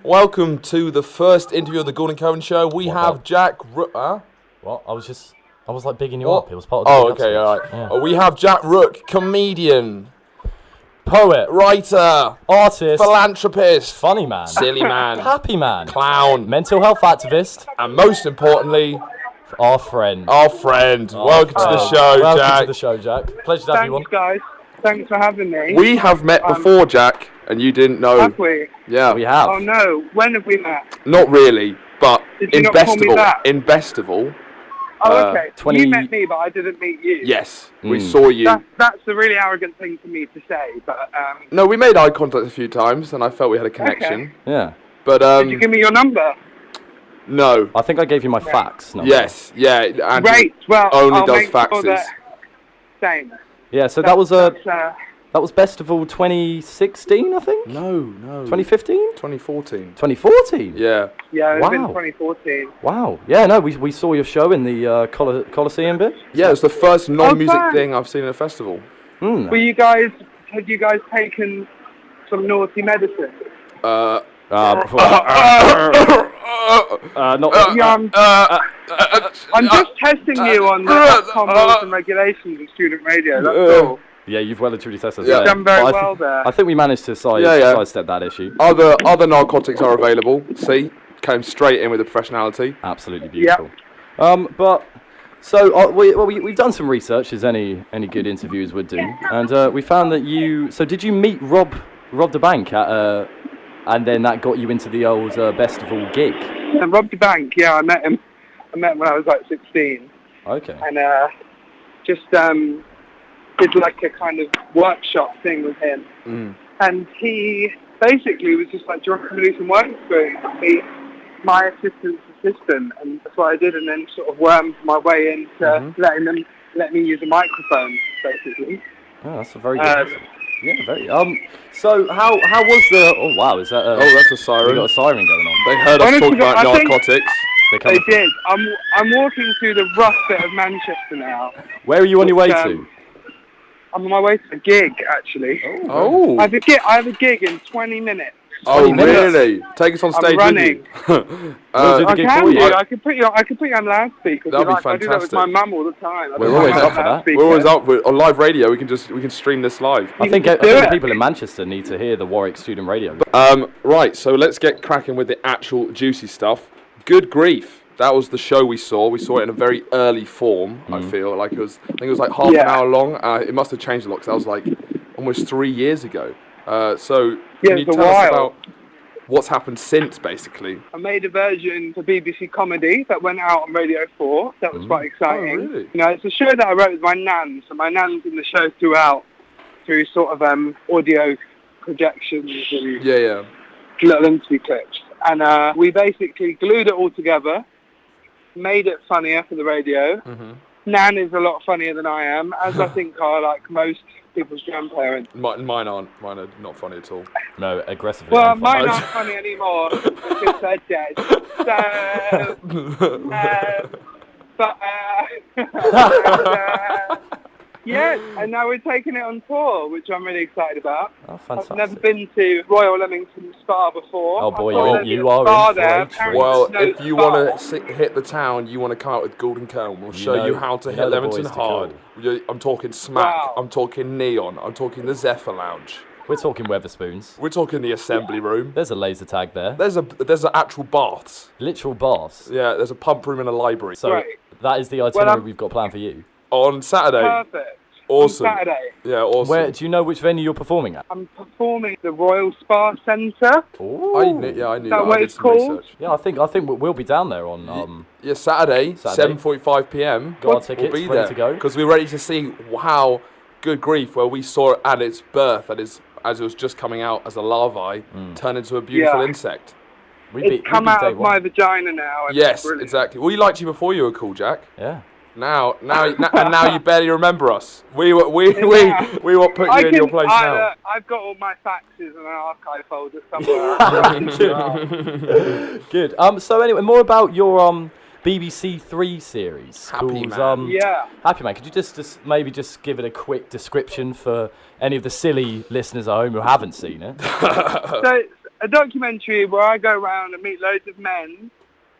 Welcome to the first interview of the Gould and Kirwan Show. We have Jack Rooke. What? I was like bigging you up. It was part of the okay, all right. Yeah. We have Jack Rooke, comedian, poet, writer, artist, philanthropist, funny man, silly man, happy man, clown, mental health activist, and most importantly, our friend. Welcome to the show, Welcome Jack. to the show, Jack. Pleasure to have you on. Thanks, guys. Thanks for having me. We have met before, Jack, and you didn't know. Have we? Yeah. We have. Oh no, when have we met? Not really, but Did you in not call me Bestival. that? In Bestival. Oh, okay. You met me, but I didn't meet you. Yes, we saw you. That's a really arrogant thing for me to say, but No, we made eye contact a few times, and I felt we had a connection. Okay. Yeah. But Did you give me your number? No. I think I gave you my fax number. Yes, yeah. And Great. Well, only I'll does make sure faxes. that... Same. Yeah. So that was Bestival 2016, I think. No. 2015. 2014. 2014. Yeah. Yeah, it's been Wow. 2014. Wow. Yeah. No, we saw your show in the Coliseum bit. Yeah, it's the first non-music fun. thing I've seen at a festival. Mm. Had you guys taken some naughty medicine? Not. I'm just testing you on the rules and regulations of student radio, that's all. Yeah, you've well and truly tested us. Yeah. You've done very well there. I think we managed to sidestep that issue. Other narcotics are available. See, came straight in with the professionality. Absolutely beautiful. We've done some research, as any good interviewers would do, and we found that you. So did you meet Rob the Bank at and then that got you into the old Bestival gig? And Rob the Bank, yeah, I met him when I was like 16. Okay. And just did like a kind of workshop thing with him. And he basically was just like, do you want to do some work experience? Be my assistant's assistant, and that's what I did, and then sort of wormed my way into let me use a microphone, basically. Oh, that's a very good. Yeah, very. So how was the? Oh wow, is that? That's a siren. We got a siren going on. They heard us talk about narcotics. They did. I'm walking through the rough bit of Manchester now. Where are you on your way to? I'm on my way to a gig, actually. Oh. I have a gig in 20 minutes. Oh, really? Take us on stage I'm running. with you. We'll do the gig for you. I can put you on loudspeaker. That'd be fantastic. I do that with my mum all the time. We're always up for that. We're always up on live radio. We can stream this live. I think the people in Manchester need to hear the Warwick Student Radio. Right. So let's get cracking with the actual juicy stuff. Good grief. That was the show we saw. We saw it in a very early form. I feel like I think it was like half an hour long. It must have changed a lot because that was like almost 3 years ago. So can you tell us about what's happened since, basically? I made a version for BBC Comedy that went out on Radio 4. That was quite exciting. Oh, really? You know, it's a show that I wrote with my nan. So my nan's in the show throughout, through sort of audio projections and little interview clips. And we basically glued it all together, made it funnier for the radio. Nan is a lot funnier than I am, as I think are like most people's grandparents. Mine aren't. Mine are not funny at all. No, aggressively. Well, mine aren't funny anymore because they're dead. Yes, and now we're taking it on tour, which I'm really excited about. Oh, fantastic. I've never been to Royal Leamington Spa before. Oh boy, you are are in there. for a treat. Well, if you want to hit the town, you want to come out with Gould and Kirwan. We'll show you how to hit Leamington hard. I'm talking smack. Wow. I'm talking neon. I'm talking the Zephyr Lounge. We're talking Weatherspoons. We're talking the assembly room. There's a laser tag there. There's actual baths. Literal baths. Yeah, there's a pump room and a library. So that is the itinerary we've got planned for you. On Saturday. Perfect. Awesome. On Saturday. Yeah, awesome. Where do you know which venue you're performing at? I'm performing at the Royal Spa Centre. Oh, I knew that. What I did it's some called? research. Yeah, I think we'll be down there on Saturday. 7:45 p.m. Got our tickets We'll be ready there to go because we're ready to see how Good Grief, where we saw it at its birth, as it was just coming out as a larvae, turn into a beautiful insect. It's come out of my vagina now. Yes, exactly. We liked you before you were cool, Jack. Yeah. Now you barely remember us. We won't put you in your place now. I've got all my faxes in an archive folder somewhere. Good. So anyway, more about your BBC Three series. Happy Man. Happy Man. Could you just maybe give it a quick description for any of the silly listeners at home who haven't seen it? So a documentary where I go around and meet loads of men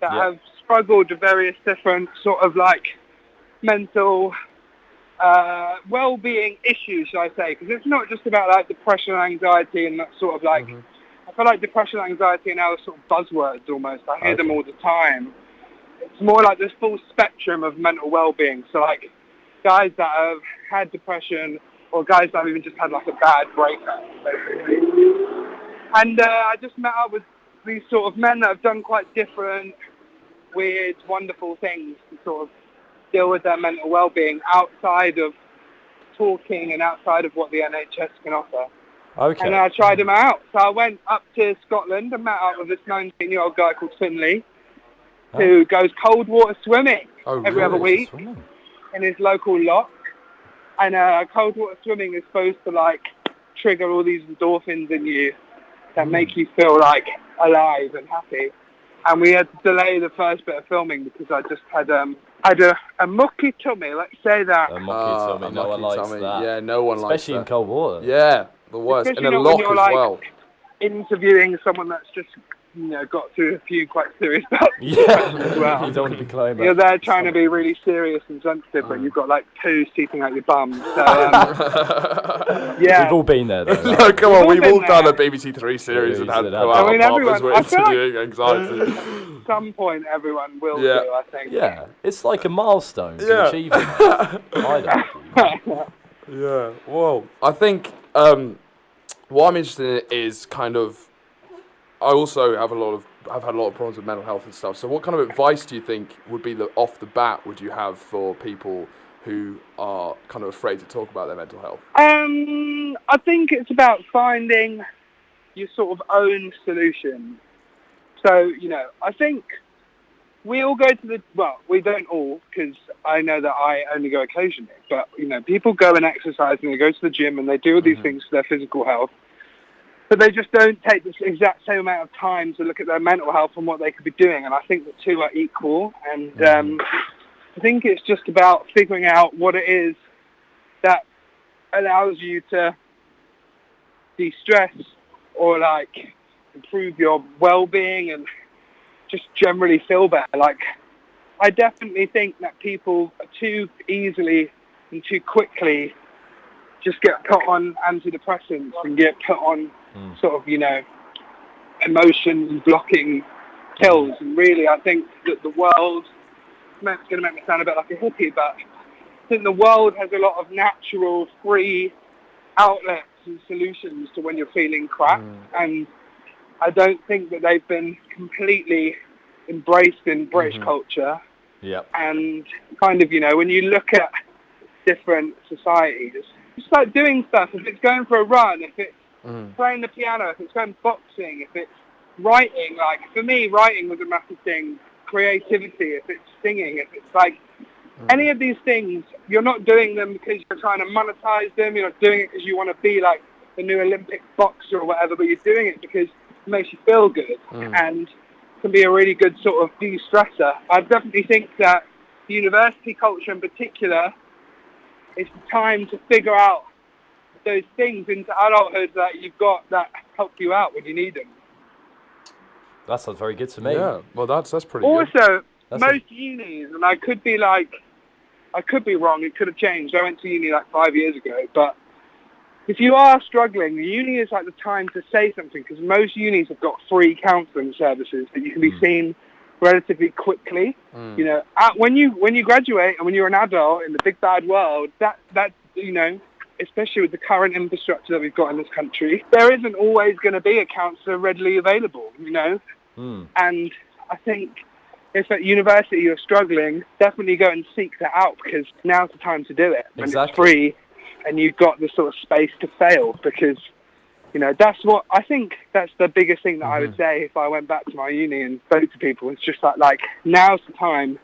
that have struggled with various different sort of like mental well-being issues, should I say, because it's not just about like depression and anxiety and that sort of like, I feel like depression and anxiety are now sort of buzzwords almost. I hear them all the time. It's more like this full spectrum of mental well-being. So like guys that have had depression or guys that have even just had like a bad breakup, basically. And I just met up with these sort of men that have done quite different, weird, wonderful things to sort of deal with their mental well-being outside of talking and outside of what the NHS can offer. Okay. And I tried them out. So I went up to Scotland and met up with this 19-year-old guy called Finley, who goes cold water swimming every other week in his local loch. And cold water swimming is supposed to like trigger all these endorphins in you that make you feel like alive and happy. And we had to delay the first bit of filming because I just had a mucky tummy, let's say that. A mucky tummy, no one likes that. Yeah, no one likes that. Especially in cold water. Yeah, the worst. Especially in a loch when you're, as like, well. Interviewing someone that's just, you know, got through a few quite serious bouts as well. You don't want to be climbing. You're there trying to be really serious and sensitive, but you've got like poo seeping out your bum. So, yeah. We've all been there, though. No, come on, we've all done a BBC Three series and had poo out I mean, apartments everyone, we're I feel interviewing anxiety. at some point everyone will do, I think. Yeah, it's like a milestone to achieve it. I'd argue. Yeah, well, I think what I'm interested in is kind of, I also have I've had a lot of problems with mental health and stuff. So what kind of advice do you think would be off the bat would you have for people who are kind of afraid to talk about their mental health? I think it's about finding your sort of own solution. So, you know, I think we all go to we don't all, because I know that I only go occasionally, but, you know, people go and exercise and they go to the gym and they do all these things for their physical health, but they just don't take this exact same amount of time to look at their mental health and what they could be doing. And I think the two are equal. And I think it's just about figuring out what it is that allows you to de-stress or like improve your well-being and just generally feel better. Like, I definitely think that people too easily and too quickly just get put on antidepressants and get put on sort of, you know, emotion blocking pills. And really, I think that the world, it's going to make me sound a bit like a hippie, but I think the world has a lot of natural, free outlets and solutions to when you're feeling crap. And I don't think that they've been completely embraced in British culture. And kind of, you know, when you look at different societies, it's like doing stuff. If it's going for a run, if it's playing the piano, if it's going boxing, if it's writing, like for me, writing was a massive thing. Creativity, if it's singing, if it's like any of these things, you're not doing them because you're trying to monetize them. You're not doing it because you want to be like the new Olympic boxer or whatever, but you're doing it because it makes you feel good and can be a really good sort of de-stressor. I definitely think that the university culture in particular is the time to figure out those things into adulthood that you've got that help you out when you need them. That sounds very good to me. Yeah, well, that's pretty also, good. Also, most unis, and I could be wrong, it could have changed. I went to uni like 5 years ago, but if you are struggling, the uni is like the time to say something, because most unis have got free counselling services that you can be seen relatively quickly. You know, when you graduate and when you're an adult in the big bad world, that you know, especially with the current infrastructure that we've got in this country, there isn't always going to be a counsellor readily available, you know. And I think if at university you're struggling, definitely go and seek that out, because now's the time to do it. When it's free and you've got the sort of space to fail, because, you know, that's the biggest thing that I would say if I went back to my uni and spoke to people. It's just like now's the time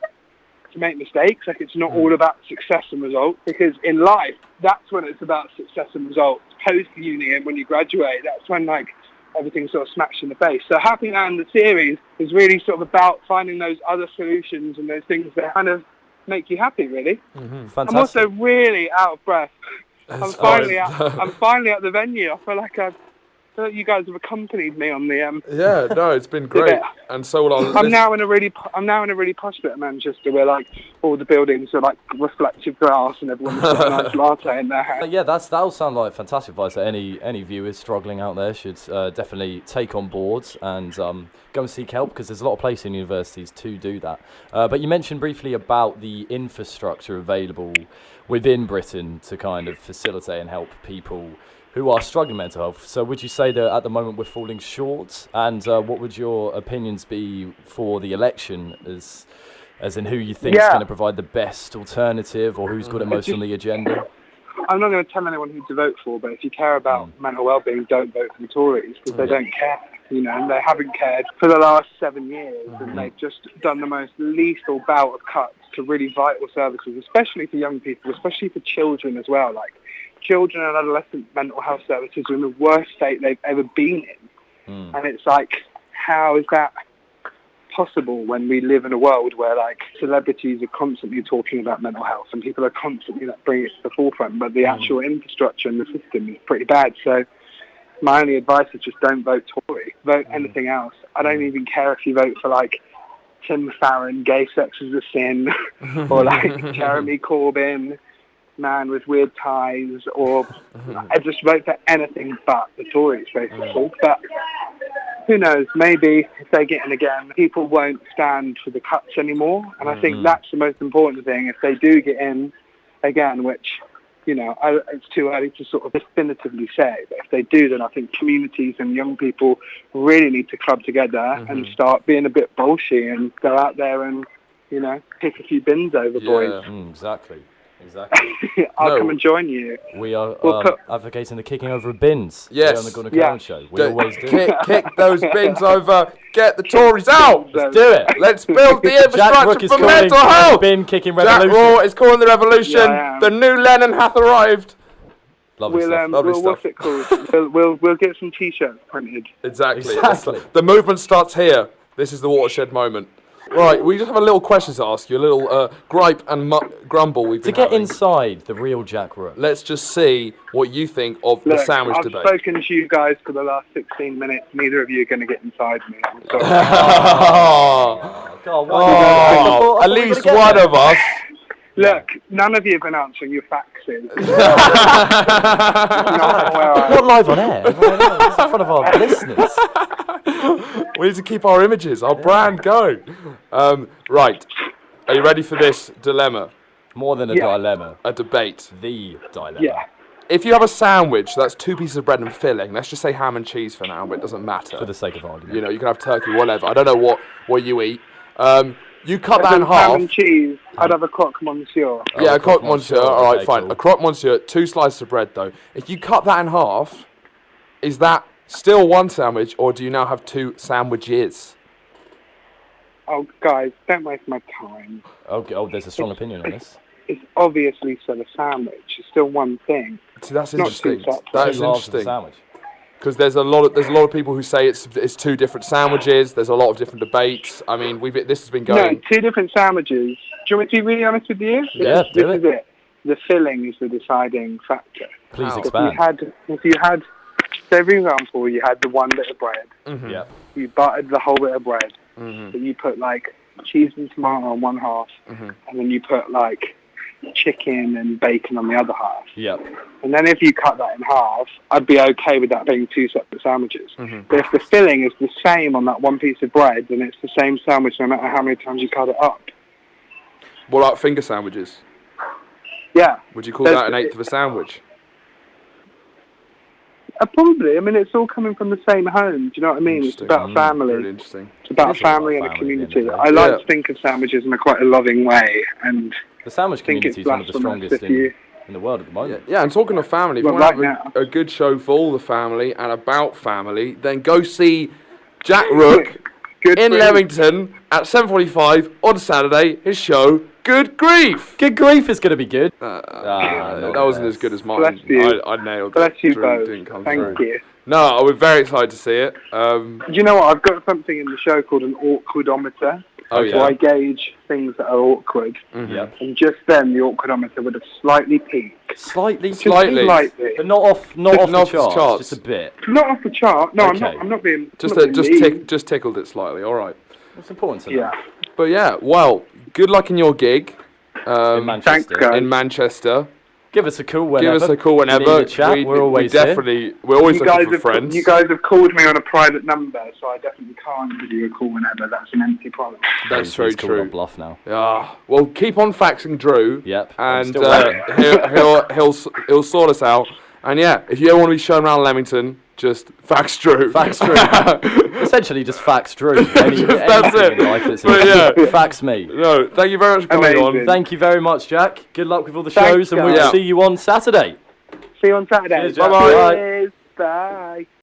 to make mistakes. Like, it's not all about success and results, because in life, that's when it's about success and results. Post uni and when you graduate, that's when like everything's sort of smashed in the face. So Happy Land, the series, is really sort of about finding those other solutions and those things that kind of make you happy, really. Fantastic. I'm also really out of breath. I'm finally at the venue. I feel like I've you guys have accompanied me on the Yeah, no, it's been great, and so will I'm now in a really posh bit of Manchester where like all the buildings are like reflective glass and everyone's got a nice latte in their hand. Yeah, that'll sound like fantastic advice that any viewers struggling out there should definitely take on board and go and seek help, because there's a lot of places in universities to do that. But you mentioned briefly about the infrastructure available within Britain to kind of facilitate and help people who are struggling with mental health. So would you say that at the moment we're falling short? And what would your opinions be for the election as in who you think is going to provide the best alternative, or who's got it most on the agenda? I'm not going to tell anyone who to vote for, but if you care about mental well-being, don't vote for the Tories, because they don't care. You know, and they haven't cared for the last 7 years, and they've just done the most lethal bout of cuts to really vital services, especially for young people, especially for children as well. Like, children and adolescent mental health services are in the worst state they've ever been in. And it's like, how is that possible when we live in a world where like celebrities are constantly talking about mental health and people are constantly like, bringing it to the forefront, but the actual infrastructure and the system is pretty bad. So my only advice is just don't vote Tory. Vote anything else. I don't even care if you vote for like Tim Farron, gay sex is a sin, or like Jeremy Corbyn, man with weird ties, or I just vote for anything but the Tories, basically. But who knows, maybe if they get in again, people won't stand for the cuts anymore, and I think that's the most important thing. If they do get in again, which, you know, it's too early to sort of definitively say, but if they do, then I think communities and young people really need to club together and start being a bit bolshy and go out there and, you know, pick a few bins over, boys. Exactly. I'll come and join you. We are advocating the kicking over of bins. Yes. On the Gould and Kirwan Show. We always do. Kick those bins over. Get the Tories out. Let's do it. Let's build the infrastructure for mental health. Bin kicking revolution. Jack Rooke is calling the revolution. The new Lenin hath arrived. Lovely stuff. What's it called? we'll get some T-shirts printed. Exactly. The movement starts here. This is the watershed moment. Right, we just have a little question to ask you, a little gripe and grumble we've been having. Inside the real Jack Rooke. Let's just see what you think of the sandwich debate. I've spoken to you guys for the last 16 minutes. Neither of you are going to get inside me. At least one of us. Look, none of you have been answering your faxes. Not live on air. It's in front of our listeners. We need to keep our images, our brand going. Right. Are you ready for this dilemma? More than a dilemma. A debate. The dilemma. Yeah. If you have a sandwich that's 2 pieces of bread and filling, let's just say ham and cheese for now, but it doesn't matter. For the sake of argument. You know, you can have turkey, whatever. I don't know what you eat. You cut that in half. Ham and cheese. I'd have a croque monsieur. Yeah, a croque monsieur. All right, fine. Cool. A croque monsieur, 2 slices of bread, though. If you cut that in half, is that still one sandwich, or do you now have 2 sandwiches? Oh, guys, don't waste my time. Okay. Oh, there's a strong opinion on this. It's obviously still a sandwich. It's still one thing. See, that's interesting. That is interesting. Because there's a lot of people who say it's 2 different sandwiches. There's a lot of different debates. I mean, this has been going. No, 2 different sandwiches. Do you want me to be really honest with you? Yeah, this is it. The filling is the deciding factor. Please expand. If you had, so for example, you had the 1 bit of bread. Yeah. You buttered the whole bit of bread. But you put like cheese and tomato on one half, and then you put like chicken and bacon on the other half. Yep. And then if you cut that in half, I'd be okay with that being 2 separate sandwiches. But if the filling is the same on that 1 piece of bread, then it's the same sandwich no matter how many times you cut it up. What about finger sandwiches? Yeah. Would you call that an eighth of a sandwich? Probably. I mean, it's all coming from the same home. Do you know what I mean? It's about family. Really interesting. It's about family and a community. I like to think of sandwiches in a quite a loving way, and the sandwich community is one of the strongest in the world at the moment. Yeah, and talking of family, if you want to have a good show for all the family and about family, then go see Jack Rooke in Leamington at 7:45 on Saturday. His show, Good Grief. Good Grief is going to be good. That wasn't as good as mine. Bless you. I nailed it. Bless you both. Thank you. No, we're very excited to see it. Do you know what? I've got something in the show called an awkwardometer. Oh, So I gauge things that are awkward. Yep. And just then, the awkwardometer would have slightly peaked. Slightly. Slightly. But not off the charts. Just a bit. Not off the chart. No, Okay. I'm not being. Just I'm not being mean. just tickled it slightly. All right. It's important to know. Yeah. But yeah, well, good luck in your gig. In Manchester. Thanks, guys. In Manchester. Give us a call whenever. Give us a call You need whenever. a chat, we're always we're always looking for friends. You guys have called me on a private number, so I definitely can't give you a call whenever. That's an empty promise. That's very He's calling true. on bluff now. Yeah. Well, keep on faxing Drew. Yep. I'm And still waiting. he'll sort us out. And yeah, if you ever want to be shown around Leamington, just fax Drew. Fax Drew. Essentially, just fax Drew. That's it. In life that's But yeah. fax me. No, thank you very much for coming on. Amazing. Thank you very much, Jack. Good luck with all the Thanks, shows, and we'll guys. see you on Saturday. See you on Saturday. Cheers, Jack. Bye-bye. Cheers. Bye.